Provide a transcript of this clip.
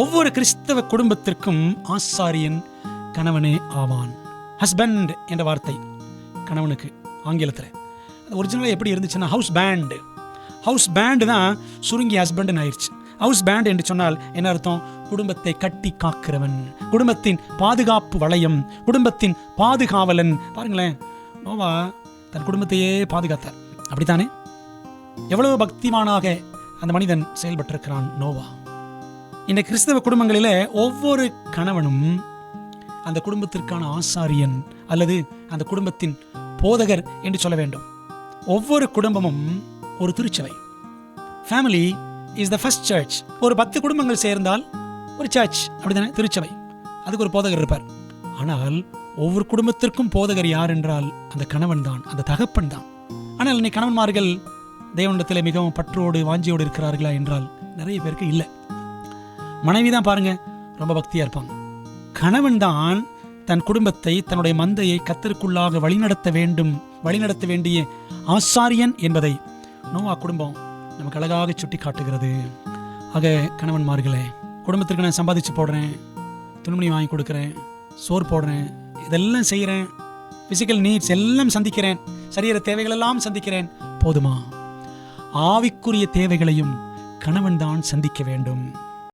ஒவ்வொரு கிறிஸ்தவ குடும்பத்திற்கும் ஆசாரியன் கணவனே ஆவான். ஹஸ்பண்ட் என்ற வார்த்தை கணவனுக்கு ஆங்கிலத்தில் ஒரிஜினலாக எப்படி இருந்துச்சுன்னா ஹவுஸ் பேண்டு தான் சுருங்கி ஹஸ்பண்டுன்னு ஆயிடுச்சு. ஹவுஸ் பேண்ட் என்று சொன்னால் என்ன அர்த்தம்? குடும்பத்தை கட்டி காக்கிறவன், குடும்பத்தின் பாதுகாப்பு வளையம், குடும்பத்தின் பாதுகாவலன். பாருங்களேன், நோவா தன் குடும்பத்தையே பாதுகாத்தார். அப்படித்தானே? எவ்வளவு பக்திமானாக அந்த மனிதன் செயல்பட்டிருக்கிறான் நோவா. இந்த கிறிஸ்தவ குடும்பங்களில் ஒவ்வொரு கணவனும் அந்த குடும்பத்திற்கான ஆசாரியன் அல்லது அந்த குடும்பத்தின் போதகர் என்று சொல்ல வேண்டும். ஒவ்வொரு குடும்பமும் ஒரு திருச்சபை. Family is the first church. ஒரு 10 குடும்பங்கள் சேர்ந்தால் ஒரு சர்ச், அப்படிதானே? திருச்சபை. அதுக்கு ஒரு போதகர் இருப்பார். ஆனால் ஒவ்வொரு குடும்பத்திற்கும் போதகர் யார் என்றால் அந்த கணவன் தான், அந்த தகப்பன் தான். ஆனால் இன்னைக்கு கணவன்மார்கள் தேவனிடத்தில் மிகவும் பற்றோடு வாஞ்சியோடு இருக்கிறார்களா என்றால் நிறைய பேருக்கு இல்லை. மனைவி தான் பாருங்க ரொம்ப பக்தியா இருப்பாங்க. கணவன் தான் தன் குடும்பத்தை, தன்னுடைய மந்தையை கர்த்தருக்குள்ளாக வழிநடத்த வேண்டிய ஆசாரியன் என்பதை நோவா குடும்பம் நமக்கு அழகாக சுட்டி காட்டுகிறது. ஆக கணவன்மார்களே, குடும்பத்திற்கு நான் சம்பாதிச்சு போடுறேன், துணிமணி வாங்கி கொடுக்குறேன், சோறு போடுறேன், இதெல்லாம் செய்கிறேன், பிசிக்கல் நீட்ஸ் எல்லாம் சந்திக்கிறேன், சரீர தேவைகள் எல்லாம் சந்திக்கிறேன், போதுமா? ஆவிக்குரிய தேவைகளையும் கணவன் தான் சந்திக்க வேண்டும்.